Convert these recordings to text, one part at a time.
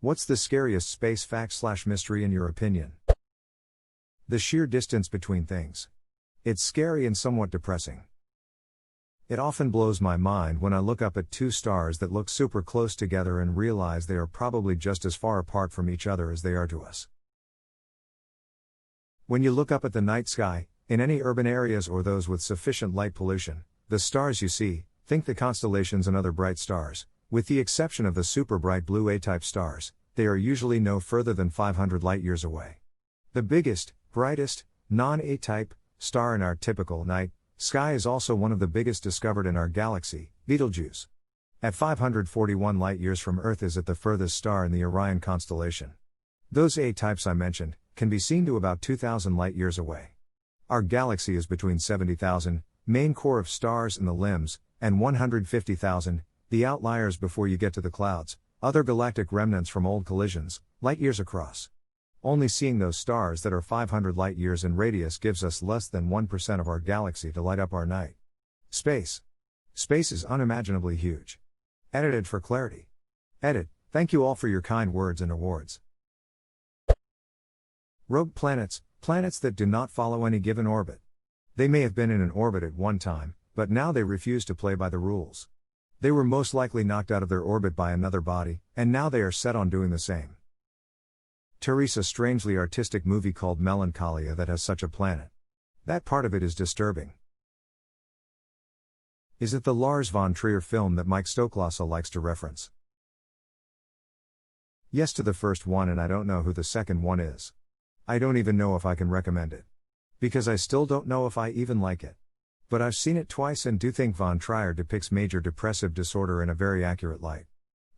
What's the scariest space fact/mystery in your opinion? The sheer distance between things. It's scary and somewhat depressing. It often blows my mind when I look up at two stars that look super close together and realize they are probably just as far apart from each other as they are to us. When you look up at the night sky, in any urban areas or those with sufficient light pollution, the stars you see, think the constellations and other bright stars, with the exception of the super bright blue A-type stars, they are usually no further than 500 light-years away. The biggest, brightest, non-A-type star in our typical night sky is also one of the biggest discovered in our galaxy, Betelgeuse. At 541 light-years from Earth is at the furthest star in the Orion constellation. Those A-types I mentioned can be seen to about 2,000 light-years away. Our galaxy is between 70,000, main core of stars and the limbs, and 150,000, the outliers before you get to the clouds, other galactic remnants from old collisions, light-years across. Only seeing those stars that are 500 light-years in radius gives us less than 1% of our galaxy to light up our night. Space. Space is unimaginably huge. Edited for clarity. Edit. Thank you all for your kind words and awards. Rogue planets, planets that do not follow any given orbit. They may have been in an orbit at one time, but now they refuse to play by the rules. They were most likely knocked out of their orbit by another body, and now they are set on doing the same. Teresa strangely artistic movie called Melancholia that has such a planet. That part of it is disturbing. Is it the Lars von Trier film that Mike Stoklasa likes to reference? Yes to the first one, and I don't know who the second one is. I don't even know if I can recommend it. Because I still don't know if I even like it. But I've seen it twice and do think von Trier depicts major depressive disorder in a very accurate light.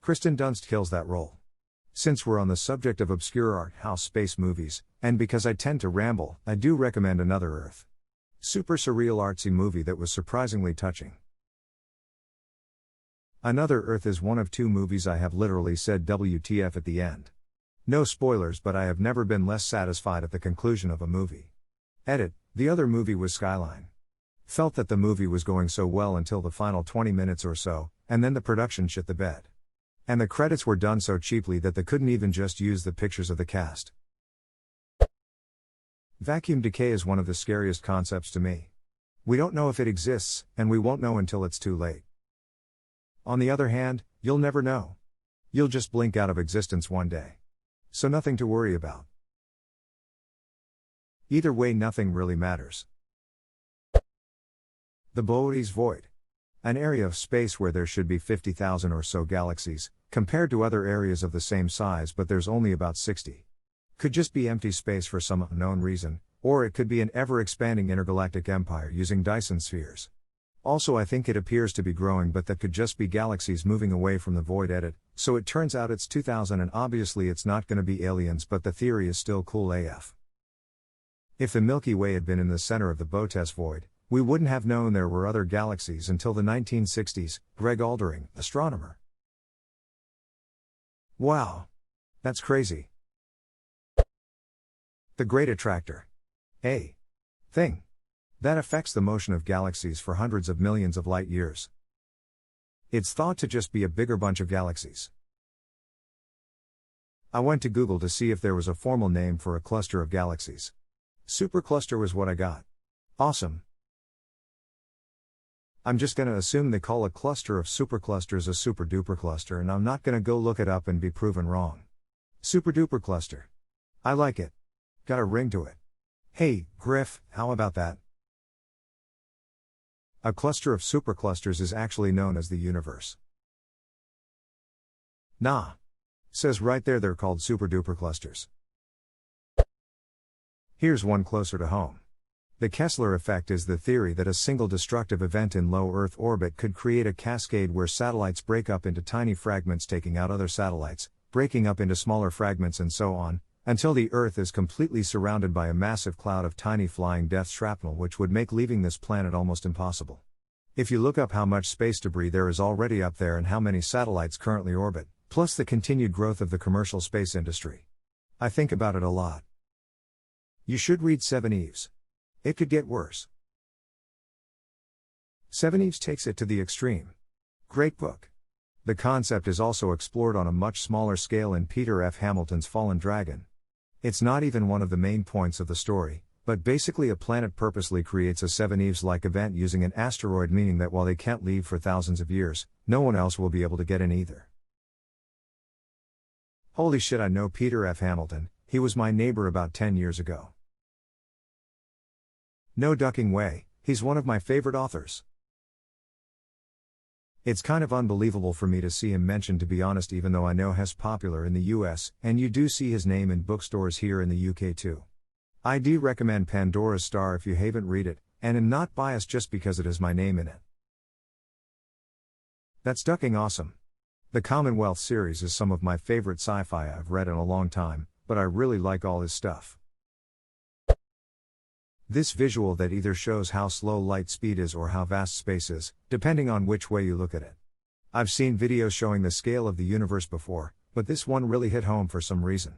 Kristen Dunst kills that role. Since we're on the subject of obscure art house space movies, and because I tend to ramble, I do recommend Another Earth. Super surreal artsy movie that was surprisingly touching. Another Earth is one of two movies I have literally said WTF at the end. No spoilers, but I have never been less satisfied at the conclusion of a movie. Edit. The other movie was Skyline. Felt that the movie was going so well until the final 20 minutes or so, and then the production shit the bed. And the credits were done so cheaply that they couldn't even just use the pictures of the cast. Vacuum decay is one of the scariest concepts to me. We don't know if it exists, and we won't know until it's too late. On the other hand, you'll never know. You'll just blink out of existence one day. So nothing to worry about. Either way, nothing really matters. The Boötes void. An area of space where there should be 50,000 or so galaxies, compared to other areas of the same size, but there's only about 60. Could just be empty space for some unknown reason, or it could be an ever-expanding intergalactic empire using Dyson spheres. Also, I think it appears to be growing, but that could just be galaxies moving away from the void. Edit. So it turns out it's 2000 and obviously it's not gonna be aliens, but the theory is still cool AF. If the Milky Way had been in the center of the Boötes void, we wouldn't have known there were other galaxies until the 1960s, Greg Aldering, astronomer. Wow. That's crazy. The Great Attractor. A thing that affects the motion of galaxies for hundreds of millions of light years. It's thought to just be a bigger bunch of galaxies. I went to Google to see if there was a formal name for a cluster of galaxies. Supercluster was what I got. Awesome. I'm just gonna assume they call a cluster of superclusters a super-duper cluster, and I'm not gonna go look it up and be proven wrong. Super-duper cluster. I like it. Got a ring to it. Hey, Griff, how about that? A cluster of superclusters is actually known as the universe. Nah. Says right there they're called super-duper clusters. Here's one closer to home. The Kessler effect is the theory that a single destructive event in low Earth orbit could create a cascade where satellites break up into tiny fragments, taking out other satellites, breaking up into smaller fragments, and so on, until the Earth is completely surrounded by a massive cloud of tiny flying death shrapnel, which would make leaving this planet almost impossible. If you look up how much space debris there is already up there and how many satellites currently orbit, plus the continued growth of the commercial space industry, I think about it a lot. You should read Seven Eves. It could get worse. Seven Eves takes it to the extreme. Great book. The concept is also explored on a much smaller scale in Peter F. Hamilton's Fallen Dragon. It's not even one of the main points of the story, but basically a planet purposely creates a Seven Eves-like event using an asteroid, meaning that while they can't leave for thousands of years, no one else will be able to get in either. Holy shit, I know Peter F. Hamilton, he was my neighbor about 10 years ago. No ducking way, he's one of my favorite authors. It's kind of unbelievable for me to see him mentioned, to be honest, even though I know he's popular in the US, and you do see his name in bookstores here in the UK too. I do recommend Pandora's Star if you haven't read it, and am not biased just because it has my name in it. That's ducking awesome. The Commonwealth series is some of my favorite sci-fi I've read in a long time, but I really like all his stuff. This visual that either shows how slow light speed is or how vast space is, depending on which way you look at it. I've seen videos showing the scale of the universe before, but this one really hit home for some reason.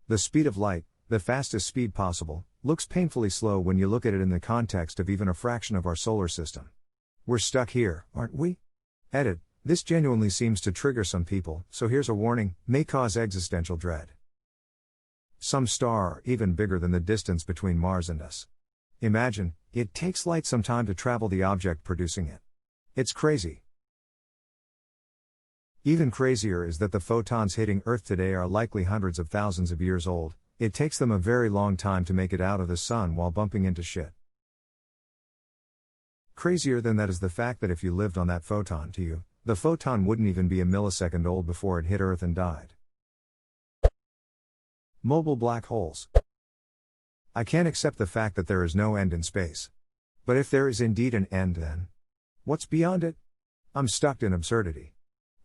The speed of light, the fastest speed possible, looks painfully slow when you look at it in the context of even a fraction of our solar system. We're stuck here, aren't we? Edit, this genuinely seems to trigger some people, so here's a warning, may cause existential dread. Some star are even bigger than the distance between Mars and us. Imagine, it takes light some time to travel the object producing it. It's crazy. Even crazier is that the photons hitting Earth today are likely hundreds of thousands of years old. It takes them a very long time to make it out of the sun while bumping into shit. Crazier than that is the fact that if you lived on that photon to you, the photon wouldn't even be a millisecond old before it hit Earth and died. Mobile black holes. I can't accept the fact that there is no end in space. But if there is indeed an end, then what's beyond it? I'm stuck in absurdity.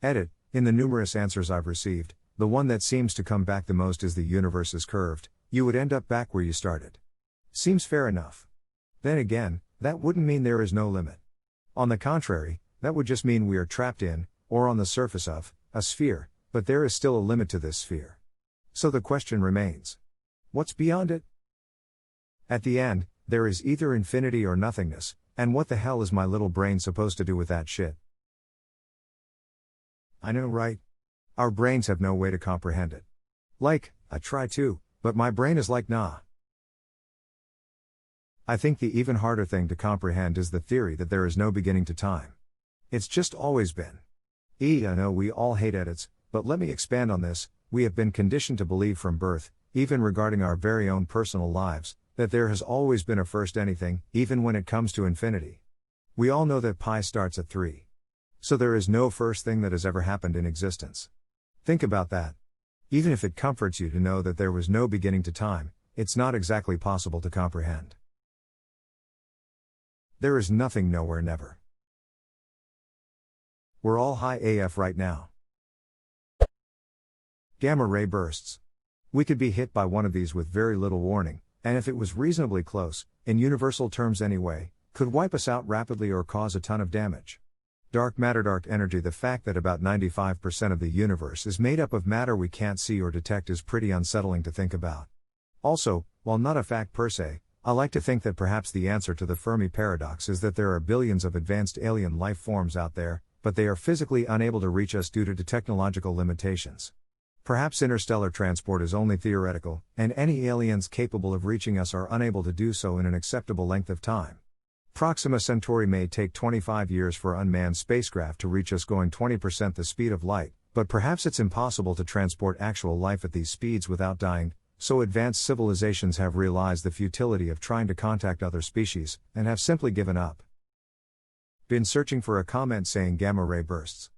Edit, in the numerous answers I've received, the one that seems to come back the most is the universe is curved, you would end up back where you started. Seems fair enough. Then again, that wouldn't mean there is no limit. On the contrary, that would just mean we are trapped in, or on the surface of, a sphere, but there is still a limit to this sphere. So the question remains. What's beyond it? At the end, there is either infinity or nothingness, and what the hell is my little brain supposed to do with that shit? I know, right? Our brains have no way to comprehend it. Like, I try to, but my brain is like, nah. I think the even harder thing to comprehend is the theory that there is no beginning to time. It's just always been. I know we all hate edits, but let me expand on this. We have been conditioned to believe from birth, even regarding our very own personal lives, that there has always been a first anything, even when it comes to infinity. We all know that pi starts at 3. So there is no first thing that has ever happened in existence. Think about that. Even if it comforts you to know that there was no beginning to time, it's not exactly possible to comprehend. There is nothing, nowhere, never. We're all high AF right now. Gamma ray bursts. We could be hit by one of these with very little warning, and if it was reasonably close, in universal terms anyway, could wipe us out rapidly or cause a ton of damage. Dark matter, dark energy. The fact that about 95% of the universe is made up of matter we can't see or detect is pretty unsettling to think about. Also, while not a fact per se, I like to think that perhaps the answer to the Fermi paradox is that there are billions of advanced alien life forms out there, but they are physically unable to reach us due to technological limitations. Perhaps interstellar transport is only theoretical, and any aliens capable of reaching us are unable to do so in an acceptable length of time. Proxima Centauri may take 25 years for unmanned spacecraft to reach us going 20% the speed of light, but perhaps it's impossible to transport actual life at these speeds without dying, so advanced civilizations have realized the futility of trying to contact other species, and have simply given up. Been searching for a comment saying gamma ray bursts.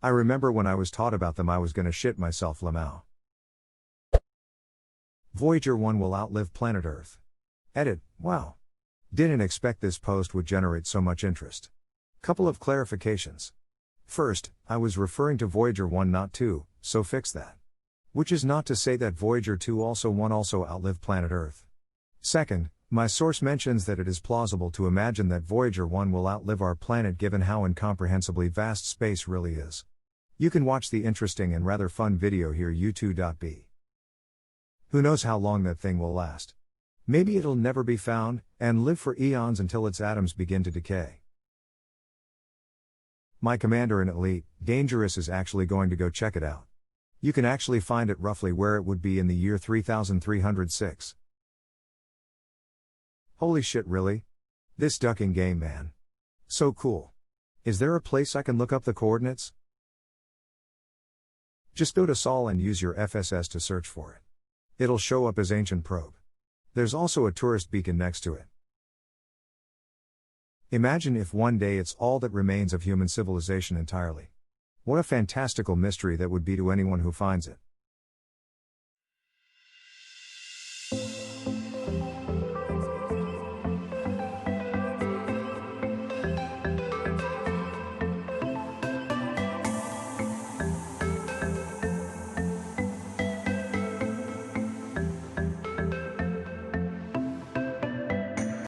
I remember when I was taught about them I was gonna shit myself, lamau. Voyager 1 will outlive planet Earth. Edit, wow. Didn't expect this post would generate so much interest. Couple of clarifications. First, I was referring to Voyager 1 not 2, so fix that. Which is not to say that Voyager 2 also outlived planet Earth. Second, my source mentions that it is plausible to imagine that Voyager 1 will outlive our planet given how incomprehensibly vast space really is. You can watch the interesting and rather fun video here u2.b. Who knows how long that thing will last? Maybe it'll never be found, and live for eons until its atoms begin to decay. My commander in Elite, Dangerous is actually going to go check it out. You can actually find it roughly where it would be in the year 3306. Holy shit, really? This ducking game, man. So cool. Is there a place I can look up the coordinates? Just go to Sol and use your FSS to search for it. It'll show up as Ancient Probe. There's also a tourist beacon next to it. Imagine if one day it's all that remains of human civilization entirely. What a fantastical mystery that would be to anyone who finds it.